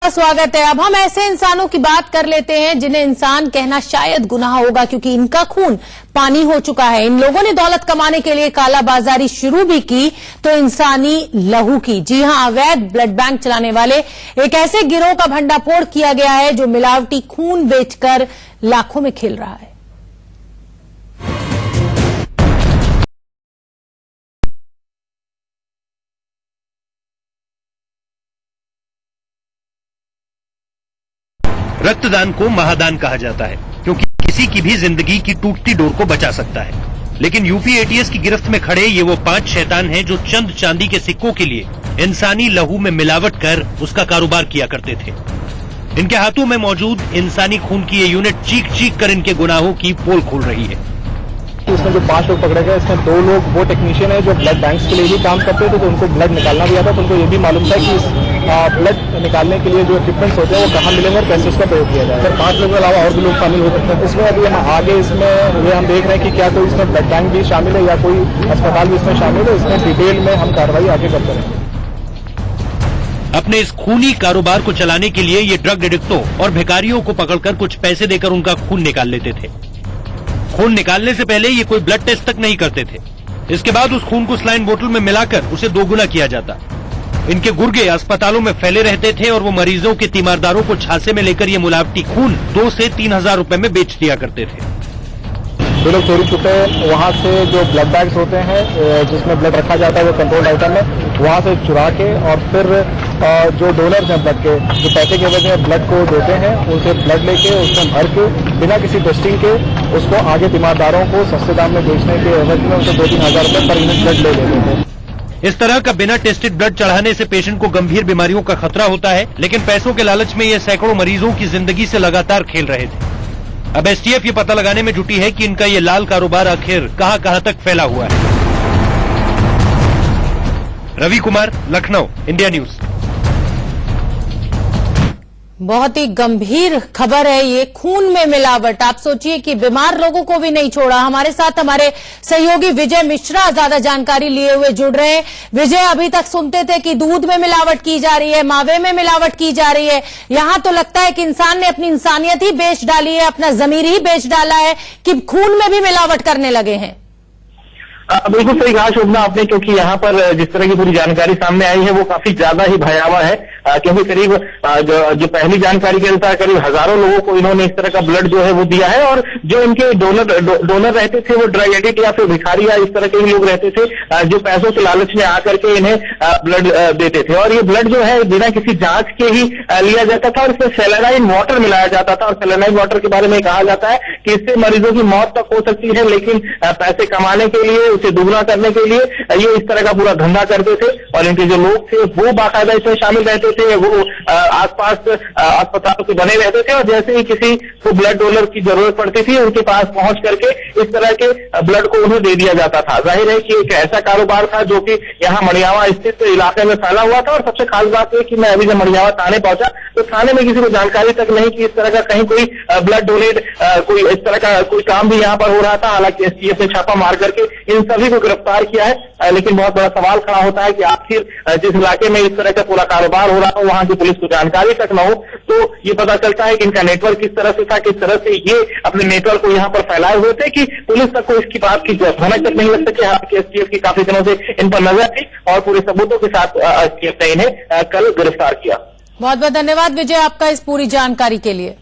स्वागत है। अब हम ऐसे इंसानों की बात कर लेते हैं जिन्हें इंसान कहना शायद गुनाह होगा, क्योंकि इनका खून पानी हो चुका है। इन लोगों ने दौलत कमाने के लिए कालाबाजारी शुरू भी की तो इंसानी लहू की। जी हां, अवैध ब्लड बैंक चलाने वाले एक ऐसे गिरोह का भंडाफोड़ किया गया है जो मिलावटी खून बेचकर लाखों में खेल रहा है। रक्तदान को महादान कहा जाता है, क्योंकि किसी की भी जिंदगी की टूटती डोर को बचा सकता है। लेकिन यूपी एटीएस की गिरफ्त में खड़े ये वो 5 शैतान हैं जो चंद चांदी के सिक्कों के लिए इंसानी लहू में मिलावट कर उसका कारोबार किया करते थे। इनके हाथों में मौजूद इंसानी खून की ये यूनिट चीख चीख कर इनके गुनाहों की पोल खोल रही है। इसमें जो 5 लोग पकड़े गए, इसमें 2 लोग वो टेक्नीशियन है जो ब्लड बैंक्स के लिए भी काम करते थे, तो उनको ब्लड निकालना भी आता, तो उनको ये भी मालूम था कि इस ब्लड निकालने के लिए जो इक्विपमेंट्स होते हैं वो कहाँ मिलेंगे और कैसे उसका प्रयोग किया जाए। 5 लोगों के अलावा और भी लोग शामिल हो सकते हैं इसमें। अभी हम आगे इसमें ये हम देख रहे हैं कि क्या कोई इसमें ब्लड बैंक भी शामिल है या कोई अस्पताल भी इसमें शामिल है। इसमें डिटेल में हम कार्रवाई आगे करते रहेंगे। अपने इस खूनी कारोबार को चलाने के लिए ये ड्रग एडिक्टों और भिखारियों को पकड़कर कुछ पैसे देकर उनका खून निकाल लेते थे। खून निकालने से पहले ये कोई ब्लड टेस्ट तक नहीं करते थे। इसके बाद उस खून को सलाइन बोतल में मिलाकर उसे दोगुना किया जाता। इनके गुर्गे अस्पतालों में फैले रहते थे और वो मरीजों के तीमारदारों को झांसे में लेकर ये मिलावटी खून 2 से 3 हजार रुपए में बेच दिया करते थे। जो लोग चोरी छुपे वहां से जो ब्लड बैग्स होते हैं जिसमें ब्लड रखा जाता है वो कंट्रोल आइटम है, वहां से चुरा के और फिर जो डोनर्स हैं ब्लड के, जो पैसे के एवज में ब्लड को देते हैं, उनसे ब्लड लेके उसमें भर के बिना किसी टेस्टिंग के उसको आगे तीमारदारों को सस्ते दाम में बेचने के एवज में उनसे 2-3 हजार रुपए पर यूनिट ब्लड ले लेते थे। इस तरह का बिना टेस्टेड ब्लड चढ़ाने से पेशेंट को गंभीर बीमारियों का खतरा होता है, लेकिन पैसों के लालच में ये सैकड़ों मरीजों की जिंदगी से लगातार खेल रहे थे। अब एसटीएफ ये पता लगाने में जुटी है कि इनका ये लाल कारोबार आखिर कहां तक फैला हुआ है। Ravi Kumar, Lucknow, India news. बहुत ही गंभीर खबर है ये, खून में मिलावट। आप सोचिए कि बीमार लोगों को भी नहीं छोड़ा। हमारे साथ हमारे सहयोगी विजय मिश्रा ज्यादा जानकारी लिए हुए जुड़ रहे हैं। विजय, अभी तक सुनते थे कि दूध में मिलावट की जा रही है, मावे में मिलावट की जा रही है, यहां तो लगता है कि इंसान ने अपनी इंसानियत ही बेच डाली है, अपना जमीर ही बेच डाला है कि खून में भी मिलावट करने लगे हैं। बिल्कुल सही कहा शोभना आपने, क्योंकि यहाँ पर जिस तरह की पूरी जानकारी सामने आई है वो काफी ज्यादा ही भयावह है। क्योंकि करीब जो पहली जानकारी के अनुसार करीब हजारों लोगों को इन्होंने इस तरह का ब्लड जो है वो दिया है, और जो इनके डोनर रहते थे वो ड्रग एडिक्ट या फिर भिखारी या इस तरह के ही लोग रहते थे जो पैसों के लालच में आकर के इन्हें ब्लड देते थे। और ये ब्लड जो है बिना किसी जांच के ही लिया जाता था और इसमें सेलेनाइन वाटर मिलाया जाता था। और सेलेनाइन वाटर के बारे में कहा जाता है कि इससे मरीजों की मौत तक हो सकती है, लेकिन पैसे कमाने के लिए, उसे दुगना करने के लिए ये इस तरह का पूरा धंधा करते थे। और इनके जो लोग थे वो बाकायदा इसमें शामिल रहते थे, वो आसपास अस्पतालों के बने रहते थे, और जैसे ही किसी को ब्लड डोनर की जरूरत पड़ती थी उनके पास पहुंच करके इस तरह के ब्लड को उन्हें दे दिया जाता था। जाहिर है कि एक ऐसा कारोबार था जो कि यहाँ मड़ियावा स्थित इलाके में फैला हुआ था। और सबसे खास बात यह कि मैं अभी जब मड़ियावा थाने पहुंचा तो थाने में किसी को जानकारी तक नहीं कि इस तरह का कहीं कोई ब्लड डोनेट कोई इस तरह का कोई काम भी यहाँ पर हो रहा था। हालांकि एसटीएफ ने छापा मार करके इन सभी को गिरफ्तार किया है, लेकिन बहुत बड़ा सवाल खड़ा होता है कि आखिर जिस इलाके में इस तरह का पूरा कारोबार हो रहा हो वहां की पुलिस को जानकारी तक न हो, तो ये पता चलता है कि इनका नेटवर्क किस तरह से था, किस तरह से ये अपने नेटवर्क को यहाँ पर फैलाए हुए थे कि पुलिस तक को इसकी बात की भनक तक नहीं लग सके। हालांकि एसटीएफ की काफी दिनों से इन पर नजर थी और पूरे सबूतों के साथ एसटीएफ ने इन्हें कल गिरफ्तार किया। बहुत बहुत धन्यवाद विजय आपका इस पूरी जानकारी के लिए।